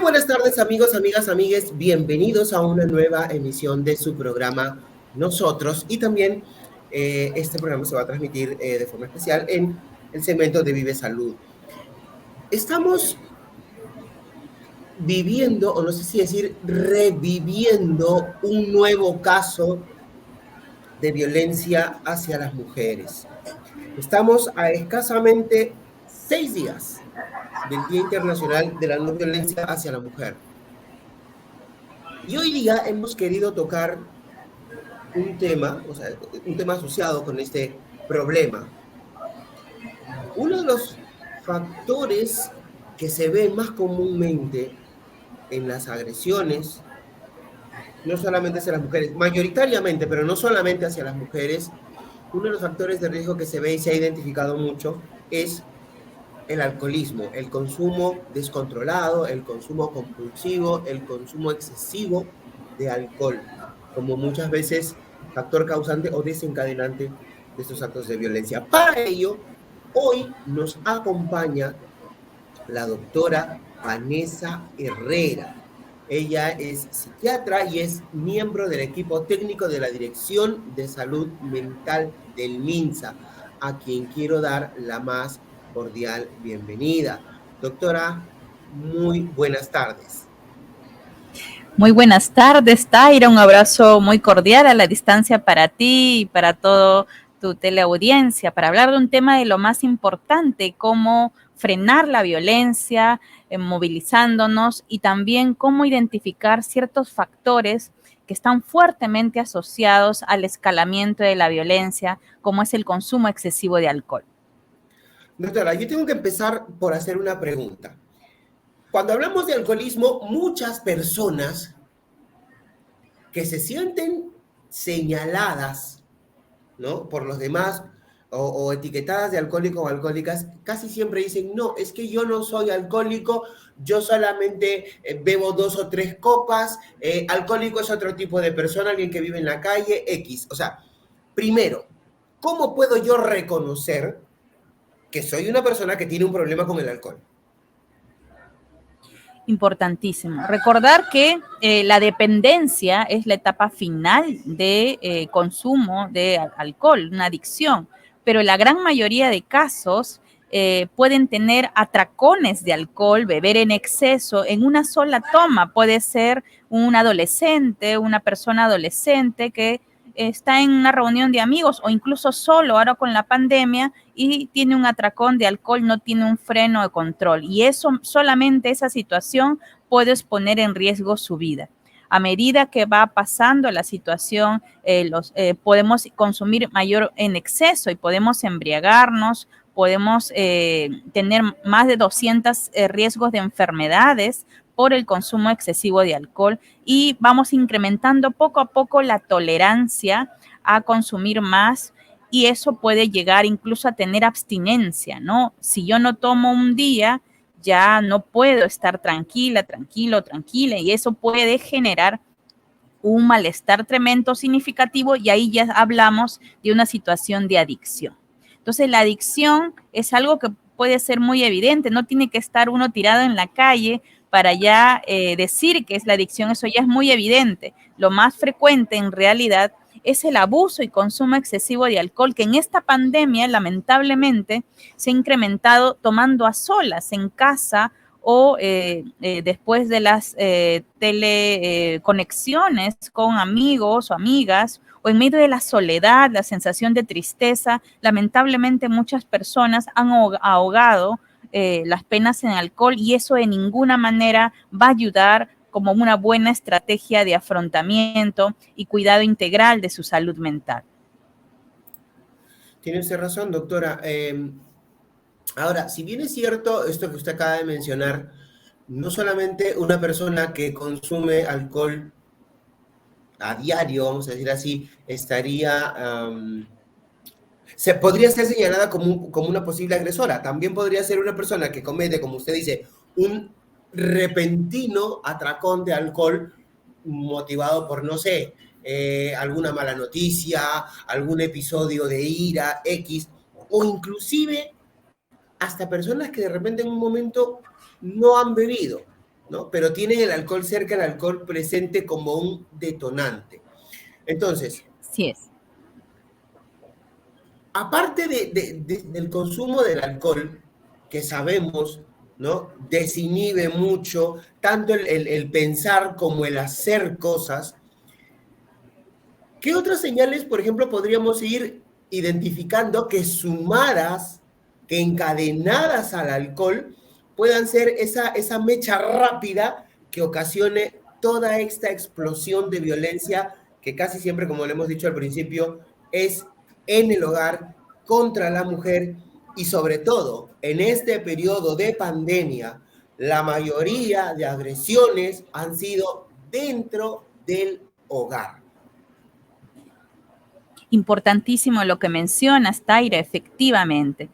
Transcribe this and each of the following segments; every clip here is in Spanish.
buenas tardes, amigos, amigas, amigues. Bienvenidos a una nueva emisión de su programa Nosotros. Y también este programa se va a transmitir de forma especial en el segmento de Vive Salud. Estamos viviendo, o no sé si decir, reviviendo un nuevo caso de violencia hacia las mujeres. Estamos a escasamente 6 días del Día Internacional de la No Violencia hacia la Mujer. Y hoy día hemos querido tocar un tema, o sea, un tema asociado con este problema. Uno de los factores que se ve más comúnmente en las agresiones, no solamente hacia las mujeres, mayoritariamente, pero no solamente hacia las mujeres, uno de los factores de riesgo que se ve y se ha identificado mucho es el alcoholismo, el consumo descontrolado, el consumo compulsivo, el consumo excesivo de alcohol, como muchas veces factor causante o desencadenante de estos actos de violencia. Para ello, hoy nos acompaña la doctora Vanessa Herrera. Ella es psiquiatra y es miembro del equipo técnico de la Dirección de Salud Mental del MINSA, a quien quiero dar la más cordial bienvenida. Doctora, muy buenas tardes. Muy buenas tardes, Taira. Un abrazo muy cordial a la distancia para ti y para todo tu teleaudiencia, para hablar de un tema de lo más importante, cómo frenar la violencia, movilizándonos y también cómo identificar ciertos factores que están fuertemente asociados al escalamiento de la violencia, como es el consumo excesivo de alcohol. Doctora, yo tengo que empezar por hacer una pregunta. Cuando hablamos de alcoholismo, muchas personas que se sienten señaladas, ¿no?, por los demás o etiquetadas de alcohólicos o alcohólicas, casi siempre dicen, no, es que yo no soy alcohólico, yo solamente bebo 2 o 3 copas, alcohólico es otro tipo de persona, alguien que vive en la calle, X. O sea, primero, ¿cómo puedo yo reconocer que soy una persona que tiene un problema con el alcohol? Importantísimo. Recordar que la dependencia es la etapa final de consumo de alcohol, una adicción, pero la gran mayoría de casos pueden tener atracones de alcohol, beber en exceso en una sola toma. Puede ser un adolescente, una persona adolescente que está en una reunión de amigos o incluso solo ahora con la pandemia y tiene un atracón de alcohol, no tiene un freno de control. Y eso, solamente esa situación puede exponer en riesgo su vida. A medida que va pasando la situación, podemos consumir mayor en exceso y podemos embriagarnos, podemos tener más de 200 riesgos de enfermedades por el consumo excesivo de alcohol y vamos incrementando poco a poco la tolerancia a consumir más y eso puede llegar incluso a tener abstinencia, ¿no? Si yo no tomo un día, ya no puedo estar tranquila, tranquilo, tranquila y eso puede generar un malestar tremendo significativo y ahí ya hablamos de una situación de adicción. Entonces la adicción es algo que puede ser muy evidente, no tiene que estar uno tirado en la calle para ya decir que es la adicción, eso ya es muy evidente. Lo más frecuente en realidad es el abuso y consumo excesivo de alcohol, que en esta pandemia lamentablemente se ha incrementado tomando a solas en casa o después de las teleconexiones con amigos o amigas, o en medio de la soledad, la sensación de tristeza, lamentablemente muchas personas han ahogado las penas en alcohol y eso de ninguna manera va a ayudar como una buena estrategia de afrontamiento y cuidado integral de su salud mental. Tiene usted razón, doctora. Ahora, si bien es cierto esto que usted acaba de mencionar, no solamente una persona que consume alcohol a diario, vamos a decir así, se podría ser señalada como una posible agresora. También podría ser una persona que comete, como usted dice, un repentino atracón de alcohol motivado por, no sé, alguna mala noticia, algún episodio de ira, X, o inclusive hasta personas que de repente en un momento no han bebido, ¿no? Pero tienen el alcohol cerca, el alcohol presente como un detonante. Entonces, Así es. aparte del consumo del alcohol, que sabemos, ¿no? Desinhibe mucho tanto el pensar como el hacer cosas. ¿Qué otras señales, por ejemplo, podríamos ir identificando que sumadas, que encadenadas al alcohol, puedan ser esa mecha rápida que ocasione toda esta explosión de violencia que casi siempre, como le hemos dicho al principio, es en el hogar, contra la mujer y sobre todo en este periodo de pandemia, la mayoría de agresiones han sido dentro del hogar? Importantísimo lo que mencionas, Taira, efectivamente.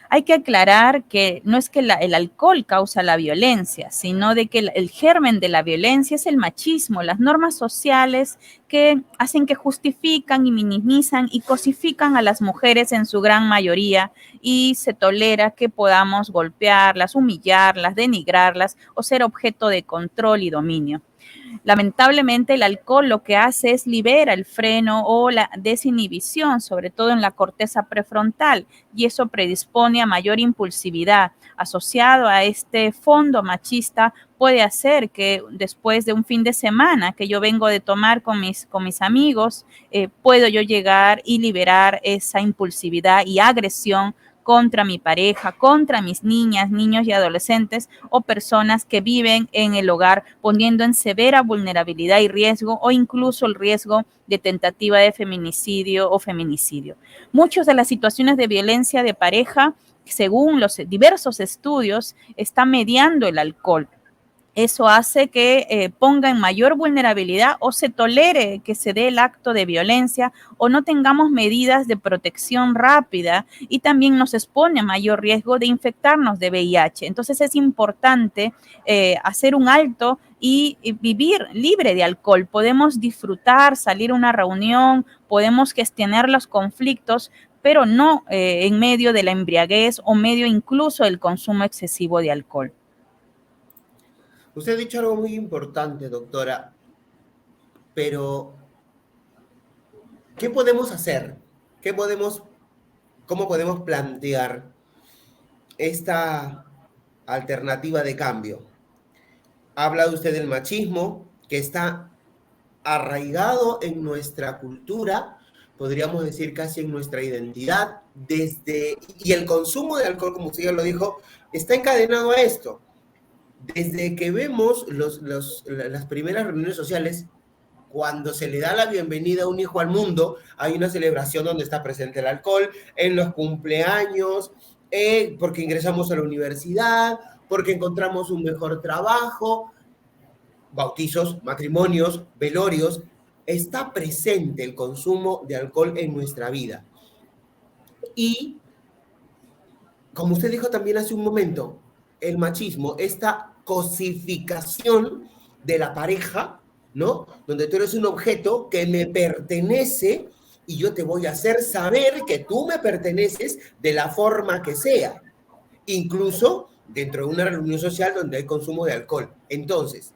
Hay que aclarar que no es que el alcohol causa la violencia, sino de que el germen de la violencia es el machismo, las normas sociales que hacen que justifican y minimizan y cosifican a las mujeres en su gran mayoría y se tolera que podamos golpearlas, humillarlas, denigrarlas o ser objeto de control y dominio. Lamentablemente el alcohol lo que hace es libera el freno o la desinhibición, sobre todo en la corteza prefrontal, y eso predispone a mayor impulsividad. Asociado a este fondo machista puede hacer que después de un fin de semana que yo vengo de tomar con mis amigos, puedo yo llegar y liberar esa impulsividad y agresión contra mi pareja, contra mis niñas, niños y adolescentes o personas que viven en el hogar, poniendo en severa vulnerabilidad y riesgo o incluso el riesgo de tentativa de feminicidio o feminicidio. Muchas de las situaciones de violencia de pareja, según los diversos estudios, está mediando el alcohol. Eso hace que ponga en mayor vulnerabilidad o se tolere que se dé el acto de violencia o no tengamos medidas de protección rápida y también nos expone a mayor riesgo de infectarnos de VIH. Entonces es importante hacer un alto y vivir libre de alcohol. Podemos disfrutar, salir a una reunión, podemos gestionar los conflictos, pero no en medio de la embriaguez o medio incluso del consumo excesivo de alcohol. Usted ha dicho algo muy importante, doctora, pero ¿qué podemos hacer? ¿Qué podemos, cómo podemos plantear esta alternativa de cambio? Habla usted del machismo que está arraigado en nuestra cultura, podríamos decir casi en nuestra identidad, y el consumo de alcohol, como usted ya lo dijo, está encadenado a esto. Desde que vemos las primeras reuniones sociales, cuando se le da la bienvenida a un hijo al mundo, hay una celebración donde está presente el alcohol, en los cumpleaños, porque ingresamos a la universidad, porque encontramos un mejor trabajo, bautizos, matrimonios, velorios, está presente el consumo de alcohol en nuestra vida. Y, como usted dijo también hace un momento, el machismo, esta cosificación de la pareja, ¿no? Donde tú eres un objeto que me pertenece y yo te voy a hacer saber que tú me perteneces de la forma que sea, incluso dentro de una reunión social donde hay consumo de alcohol. Entonces,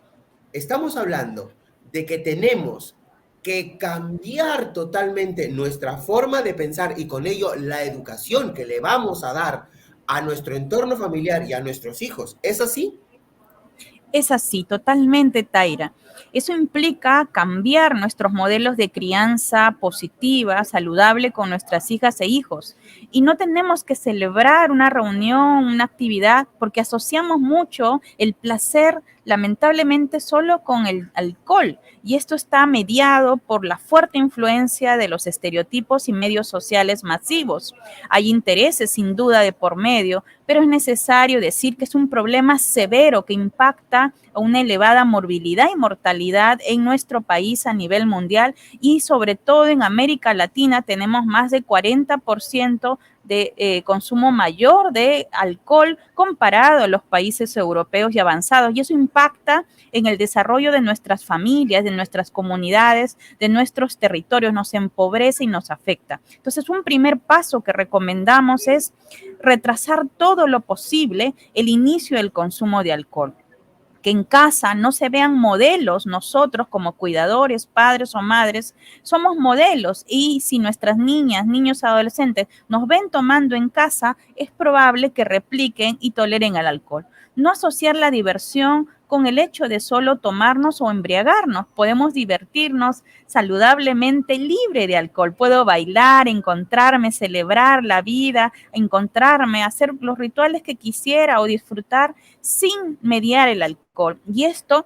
estamos hablando de que tenemos que cambiar totalmente nuestra forma de pensar y con ello la educación que le vamos a dar a nuestro entorno familiar y a nuestros hijos. ¿Es así? Es así, totalmente, Taira. Eso implica cambiar nuestros modelos de crianza positiva, saludable con nuestras hijas e hijos. Y no tenemos que celebrar una reunión, una actividad, porque asociamos mucho el placer, lamentablemente, solo con el alcohol. Y esto está mediado por la fuerte influencia de los estereotipos y medios sociales masivos. Hay intereses, sin duda, de por medio, pero es necesario decir que es un problema severo que impacta a una elevada morbilidad y mortalidad en nuestro país a nivel mundial y sobre todo en América Latina tenemos más de 40% de consumo mayor de alcohol comparado a los países europeos y avanzados. Y eso impacta en el desarrollo de nuestras familias, de nuestras comunidades, de nuestros territorios, nos empobrece y nos afecta. Entonces, un primer paso que recomendamos es retrasar todo lo posible el inicio del consumo de alcohol. que en casa no se vean modelos. Nosotros como cuidadores, padres o madres, somos modelos, y si nuestras niñas, niños, adolescentes nos ven tomando en casa, es probable que repliquen y toleren el alcohol. No asociar la diversión con el hecho de solo tomarnos o embriagarnos. Podemos divertirnos saludablemente libre de alcohol. Puedo bailar, encontrarme, celebrar la vida, encontrarme, hacer los rituales que quisiera o disfrutar sin mediar el alcohol. Y esto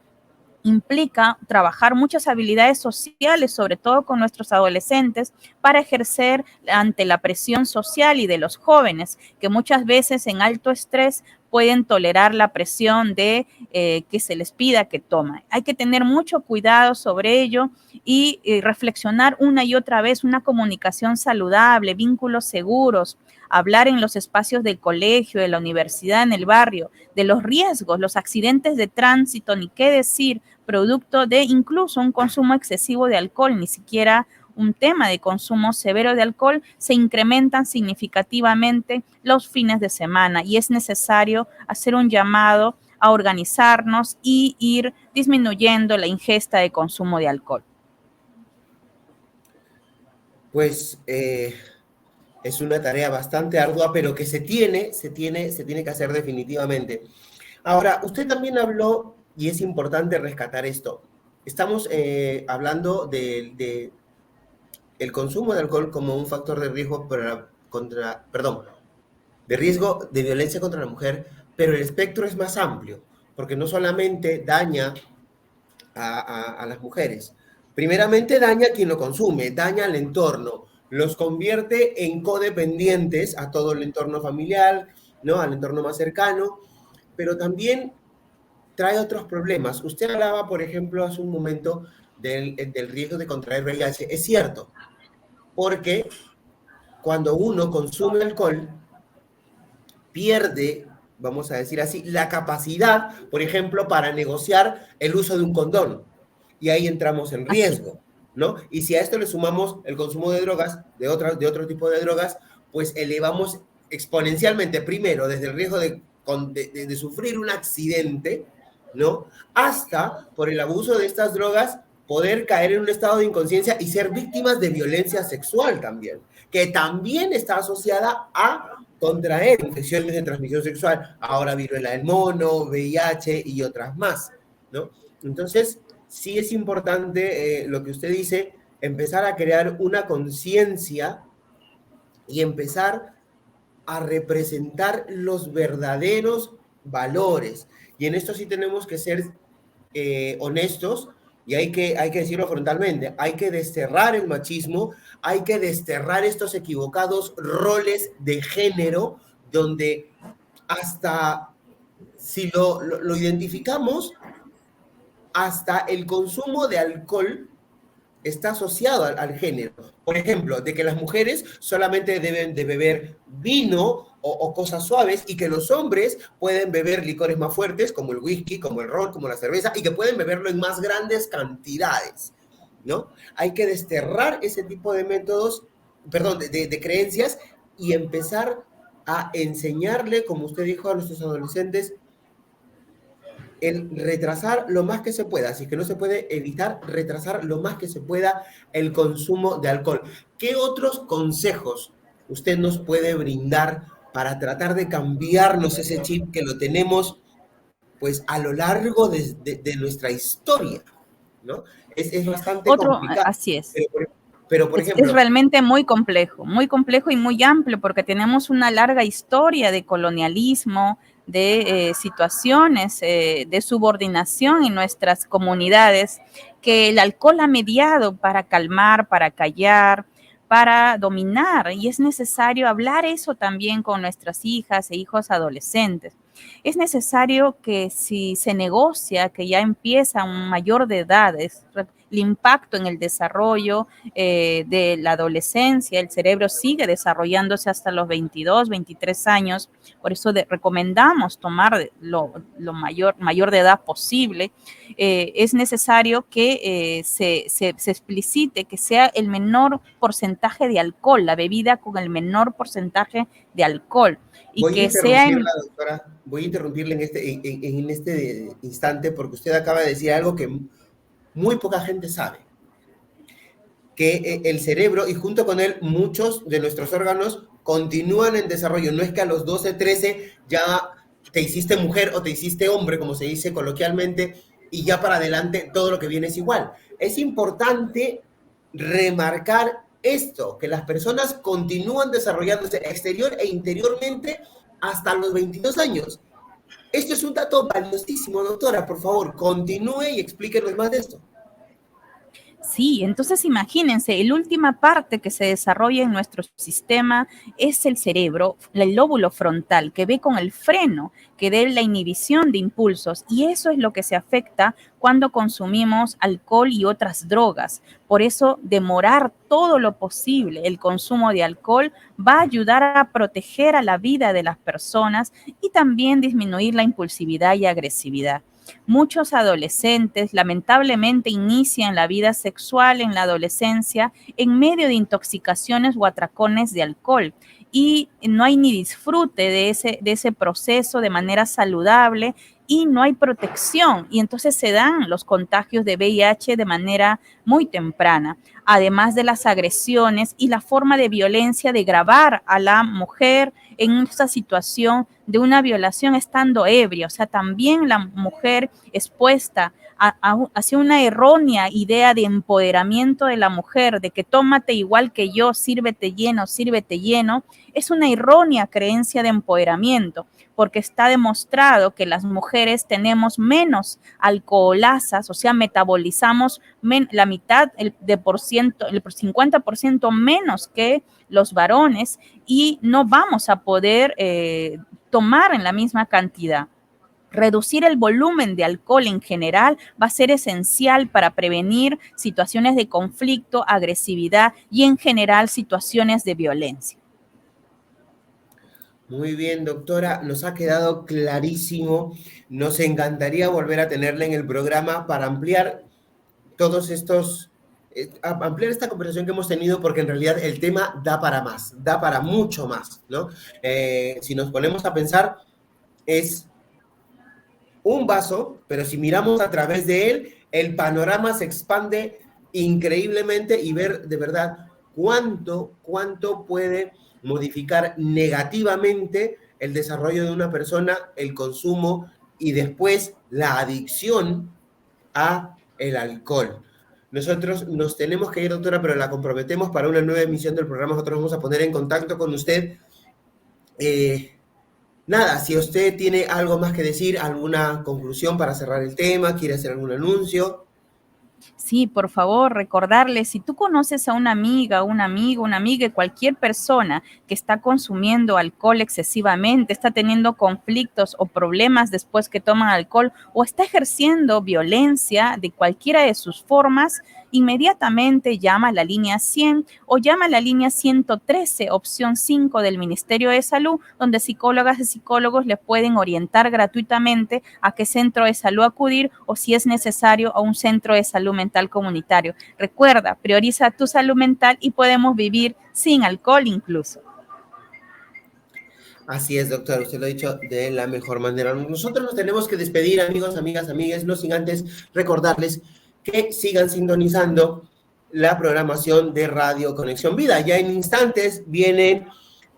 implica trabajar muchas habilidades sociales, sobre todo con nuestros adolescentes, para ejercer ante la presión social y de los jóvenes, que muchas veces en alto estrés pueden tolerar la presión de que se les pida que tomen. Hay que tener mucho cuidado sobre ello y reflexionar una y otra vez, una comunicación saludable, vínculos seguros, hablar en los espacios del colegio, de la universidad, en el barrio, de los riesgos, los accidentes de tránsito, ni qué decir, producto de incluso un consumo excesivo de alcohol, ni siquiera un tema de consumo severo de alcohol, se incrementan significativamente los fines de semana, y es necesario hacer un llamado a organizarnos y ir disminuyendo la ingesta de consumo de alcohol. Pues es una tarea bastante ardua, pero que se tiene que hacer definitivamente. Ahora, usted también habló, y es importante rescatar esto, estamos hablando de el consumo de alcohol como un factor de riesgo de riesgo de violencia contra la mujer, pero el espectro es más amplio, porque no solamente daña a las mujeres. Primeramente daña a quien lo consume, daña al entorno, los convierte en codependientes a todo el entorno familiar, ¿no? Al entorno más cercano, pero también trae otros problemas. Usted hablaba, por ejemplo, hace un momento del riesgo de contraer VIH. Es cierto, porque cuando uno consume alcohol, pierde, vamos a decir así, la capacidad, por ejemplo, para negociar el uso de un condón. Y ahí entramos en riesgo, ¿no? Y si a esto le sumamos el consumo de drogas, de otro tipo de drogas, pues elevamos exponencialmente, primero, desde el riesgo de sufrir un accidente, ¿no? Hasta, por el abuso de estas drogas, poder caer en un estado de inconsciencia y ser víctimas de violencia sexual también, que también está asociada a contraer infecciones de transmisión sexual, ahora viruela del mono, VIH y otras más, ¿no? Entonces, sí es importante lo que usted dice, empezar a crear una conciencia y empezar a representar los verdaderos valores. Y en esto sí tenemos que ser honestos, y hay que decirlo frontalmente, hay que desterrar el machismo, hay que desterrar estos equivocados roles de género, donde hasta si lo identificamos, hasta el consumo de alcohol está asociado al género. Por ejemplo, de que las mujeres solamente deben de beber vino o cosas suaves, y que los hombres pueden beber licores más fuertes, como el whisky, como el ron, como la cerveza, y que pueden beberlo en más grandes cantidades, ¿no? Hay que desterrar ese tipo de métodos, perdón, de creencias, y empezar a enseñarle, como usted dijo, a nuestros adolescentes, el retrasar lo más que se pueda, así que no se puede evitar, retrasar lo más que se pueda el consumo de alcohol. ¿Qué otros consejos usted nos puede brindar para tratar de cambiarnos ese chip que lo tenemos pues a lo largo de nuestra historia, ¿no? Es bastante complicado, Así es. pero por ejemplo... Es realmente muy complejo y muy amplio, porque tenemos una larga historia de colonialismo, de situaciones de subordinación en nuestras comunidades, que el alcohol ha mediado para calmar, para callar, para dominar, y es necesario hablar eso también con nuestras hijas e hijos adolescentes. Es necesario que si se negocia, que ya empieza un mayor de edad, el impacto en el desarrollo de la adolescencia. El cerebro sigue desarrollándose hasta los 22, 23 años, por eso recomendamos tomar lo mayor de edad posible. Es necesario que se explicite que sea el menor porcentaje de alcohol, la bebida con el menor porcentaje de alcohol. Y Voy a que sea interrumpirla, doctora. Voy a interrumpirle en este instante porque usted acaba de decir algo que muy poca gente sabe. Que el cerebro y junto con él muchos de nuestros órganos continúan en desarrollo. No es que a los 12, 13 ya te hiciste mujer o te hiciste hombre, como se dice coloquialmente, y ya para adelante todo lo que viene es igual. Es importante remarcar esto, que las personas continúan desarrollándose exterior e interiormente hasta los 22 años. Esto es un dato valiosísimo, doctora. Por favor, continúe y explíquenos más de esto. Sí, entonces imagínense, la última parte que se desarrolla en nuestro sistema es el cerebro, el lóbulo frontal, que ve con el freno, que da la inhibición de impulsos, y eso es lo que se afecta cuando consumimos alcohol y otras drogas. Por eso, demorar todo lo posible el consumo de alcohol va a ayudar a proteger a la vida de las personas y también disminuir la impulsividad y agresividad. Muchos adolescentes lamentablemente inician la vida sexual en la adolescencia en medio de intoxicaciones o atracones de alcohol y no hay ni disfrute de ese proceso de manera saludable y no hay protección y entonces se dan los contagios de VIH de manera muy temprana, además de las agresiones y la forma de violencia de grabar a la mujer en esta situación de una violación estando ebria, o sea, también la mujer expuesta hacia una errónea idea de empoderamiento de la mujer, de que tómate igual que yo, sírvete lleno, es una errónea creencia de empoderamiento, porque está demostrado que las mujeres tenemos menos alcoholasas, o sea, metabolizamos la mitad el 50% menos que los varones y no vamos a poder tomar en la misma cantidad. Reducir el volumen de alcohol en general va a ser esencial para prevenir situaciones de conflicto, agresividad y en general situaciones de violencia. Muy bien, doctora, nos ha quedado clarísimo. Nos encantaría volver a tenerla en el programa para ampliar todos estos, ampliar esta conversación que hemos tenido, porque en realidad el tema da para más, da para mucho más, ¿no? Si nos ponemos a pensar, es un vaso, pero si miramos a través de él, el panorama se expande increíblemente y ver de verdad cuánto puede modificar negativamente el desarrollo de una persona, el consumo y después la adicción a el alcohol. Nosotros nos tenemos que ir, doctora, pero la comprometemos para una nueva emisión del programa. Nosotros vamos a poner en contacto con usted. Nada, si usted tiene algo más que decir, alguna conclusión para cerrar el tema, quiere hacer algún anuncio. Sí, por favor, recordarles, si tú conoces a una amiga, un amigo, una amiga, cualquier persona que está consumiendo alcohol excesivamente, está teniendo conflictos o problemas después que toman alcohol o está ejerciendo violencia de cualquiera de sus formas, inmediatamente llama a la línea 100 o llama a la línea 113, opción 5 del Ministerio de Salud, donde psicólogas y psicólogos le pueden orientar gratuitamente a qué centro de salud acudir o si es necesario a un centro de salud mental comunitario. Recuerda, prioriza tu salud mental y podemos vivir sin alcohol incluso. Así es, doctor, usted lo ha dicho de la mejor manera. Nosotros nos tenemos que despedir, amigos, amigas, amigues, no sin antes recordarles que sigan sintonizando la programación de Radio Conexión Vida. Ya en instantes vienen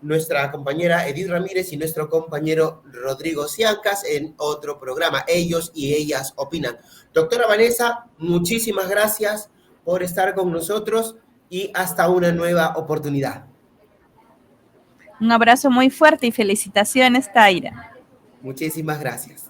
nuestra compañera Edith Ramírez y nuestro compañero Rodrigo Ciancas en otro programa. Ellos y ellas opinan. Doctora Vanessa, muchísimas gracias por estar con nosotros y hasta una nueva oportunidad. Un abrazo muy fuerte y felicitaciones, Taira. Muchísimas gracias.